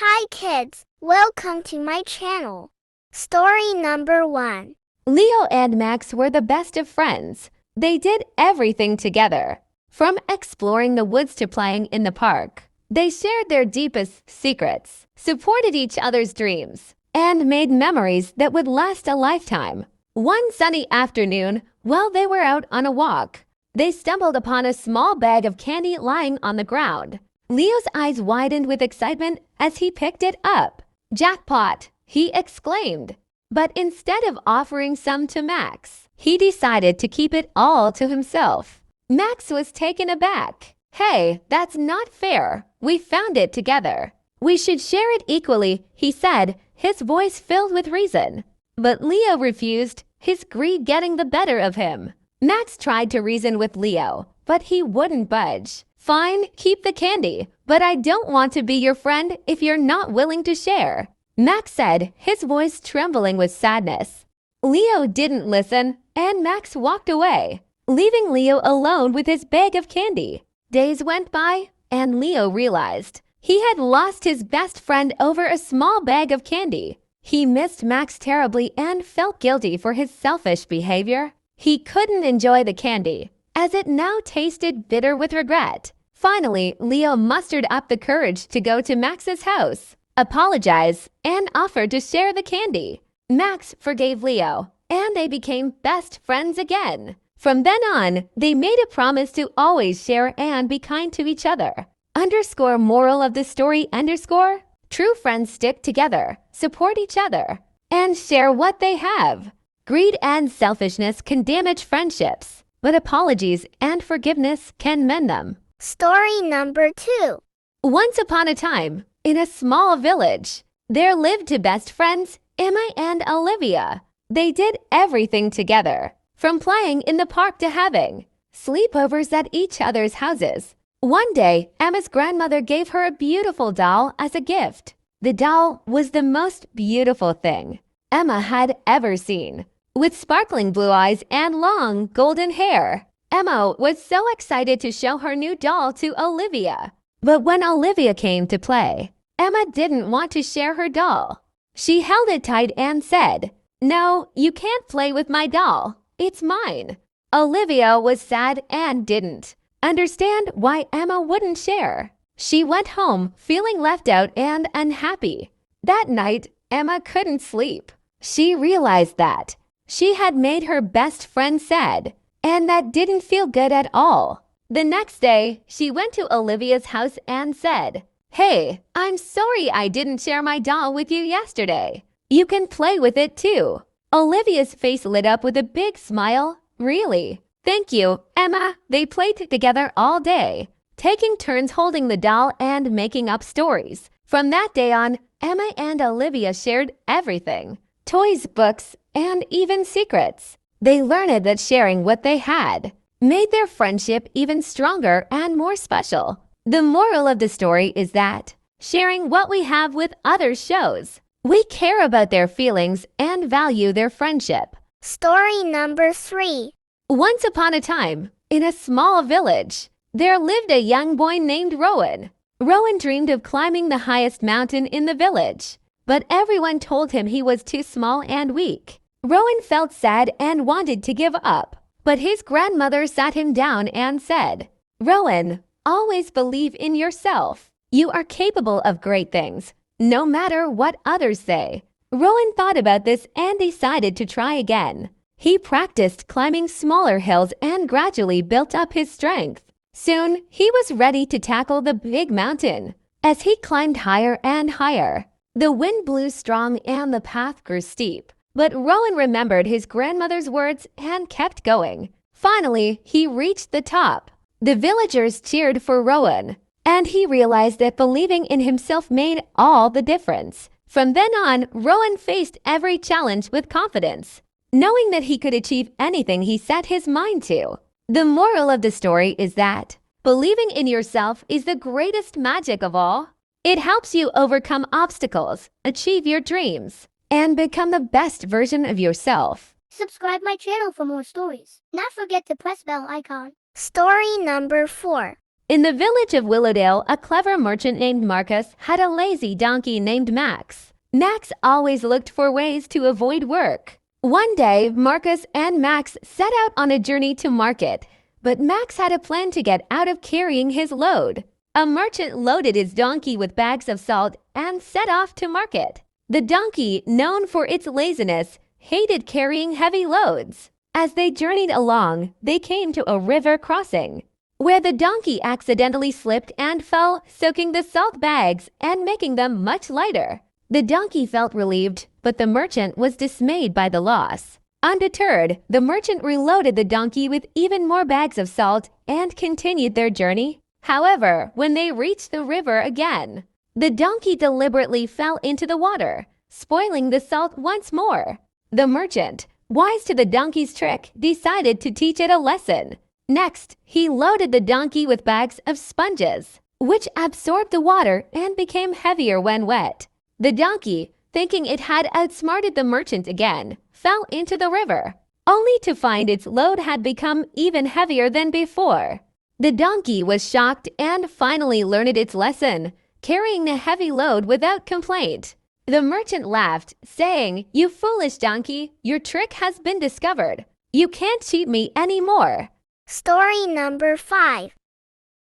Hi kids, welcome to my channel. Story number 1. Leo and Max were the best of friends. They did everything together, from exploring the woods to playing in the park. They shared their deepest secrets, supported each other's dreams, and made memories that would last a lifetime. One sunny afternoon, while they were out on a walk, they stumbled upon a small bag of candy lying on the ground. Leo's eyes widened with excitement as he picked it up. "Jackpot!" he exclaimed. But instead of offering some to Max, he decided to keep it all to himself. Max was taken aback. "Hey, that's not fair. We found it together. We should share it equally," he said, his voice filled with reason. But Leo refused, his greed getting the better of him. Max tried to reason with Leo, but he wouldn't budge. "Fine, keep the candy, but I don't want to be your friend if you're not willing to share," Max said, his voice trembling with sadness. Leo didn't listen, and Max walked away, leaving Leo alone with his bag of candy. Days went by, and Leo realized he had lost his best friend over a small bag of candy. He missed Max terribly and felt guilty for his selfish behavior. He couldn't enjoy the candy, as it now tasted bitter with regret. Finally, Leo mustered up the courage to go to Max's house, apologize, and offer to share the candy. Max forgave Leo, and they became best friends again. From then on, they made a promise to always share and be kind to each other. Moral of the story _ true friends stick together, support each other, and share what they have. Greed and selfishness can damage friendships, but apologies and forgiveness can mend them. Story number 2. Once upon a time, in a small village, there lived two best friends, Emma and Olivia. They did everything together, from playing in the park to having sleepovers at each other's houses. One day, Emma's grandmother gave her a beautiful doll as a gift. The doll was the most beautiful thing Emma had ever seen, with sparkling blue eyes and long golden hair. Emma was so excited to show her new doll to Olivia. But when Olivia came to play, Emma didn't want to share her doll. She held it tight and said, "No, you can't play with my doll. It's mine." Olivia was sad and didn't understand why Emma wouldn't share. She went home feeling left out and unhappy. That night, Emma couldn't sleep. She realized that she had made her best friend sad, and that didn't feel good at all. The next day, she went to Olivia's house and said, "Hey, I'm sorry I didn't share my doll with you yesterday. You can play with it too." Olivia's face lit up with a big smile. "Really? Thank you, Emma." They played together all day, taking turns holding the doll and making up stories. From that day on, Emma and Olivia shared everything: toys, books, and even secrets. They learned that sharing what they had made their friendship even stronger and more special. The moral of the story is that sharing what we have with others shows we care about their feelings and value their friendship. Story number 3. Once upon a time, in a small village, there lived a young boy named Rowan. Rowan dreamed of climbing the highest mountain in the village, but everyone told him he was too small and weak. Rowan felt sad and wanted to give up, but his grandmother sat him down and said, "Rowan, always believe in yourself. You are capable of great things, no matter what others say." Rowan thought about this and decided to try again. He practiced climbing smaller hills and gradually built up his strength. Soon, he was ready to tackle the big mountain. As he climbed higher and higher, the wind blew strong and the path grew steep. But Rowan remembered his grandmother's words and kept going. Finally, he reached the top. The villagers cheered for Rowan, and he realized that believing in himself made all the difference. From then on, Rowan faced every challenge with confidence, knowing that he could achieve anything he set his mind to. The moral of the story is that believing in yourself is the greatest magic of all. It helps you overcome obstacles, achieve your dreams, and become the best version of yourself. Subscribe my channel for more stories. Not forget to press bell icon. Story number 4. In the village of Willowdale, a clever merchant named Marcus had a lazy donkey named Max. Max always looked for ways to avoid work. One day, Marcus and Max set out on a journey to market, but Max had a plan to get out of carrying his load. A merchant loaded his donkey with bags of salt and set off to market. The donkey, known for its laziness, hated carrying heavy loads. As they journeyed along, they came to a river crossing, where the donkey accidentally slipped and fell, soaking the salt bags and making them much lighter. The donkey felt relieved, but the merchant was dismayed by the loss. Undeterred, the merchant reloaded the donkey with even more bags of salt and continued their journey. However, when they reached the river again, the donkey deliberately fell into the water, spoiling the salt once more. The merchant, wise to the donkey's trick, decided to teach it a lesson. Next, he loaded the donkey with bags of sponges, which absorbed the water and became heavier when wet. The donkey, thinking it had outsmarted the merchant again, fell into the river, only to find its load had become even heavier than before. The donkey was shocked and finally learned its lesson, carrying the heavy load without complaint. The merchant laughed, saying, "You foolish donkey, your trick has been discovered. You can't cheat me anymore." Story number 5.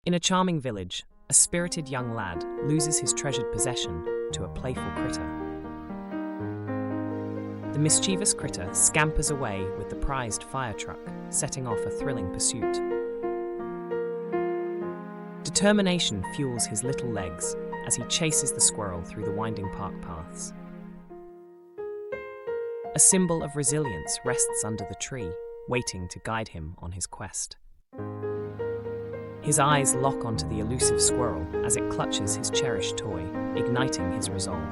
In a charming village, a spirited young lad loses his treasured possession to a playful critter. The mischievous critter scampers away with the prized fire truck, setting off a thrilling pursuit. Determination fuels his little legs as he chases the squirrel through the winding park paths. A symbol of resilience rests under the tree, waiting to guide him on his quest. His eyes lock onto the elusive squirrel as it clutches his cherished toy, igniting his resolve.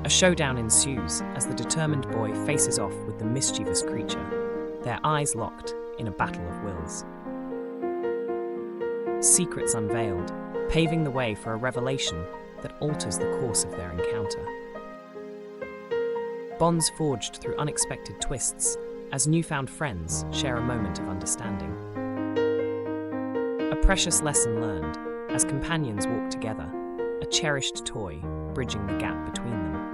A showdown ensues as the determined boy faces off with the mischievous creature, their eyes locked in a battle of wills. Secrets unveiled, paving the way for a revelation that alters the course of their encounter. Bonds forged through unexpected twists as newfound friends share a moment of understanding. A precious lesson learned as companions walk together, a cherished toy bridging the gap between them.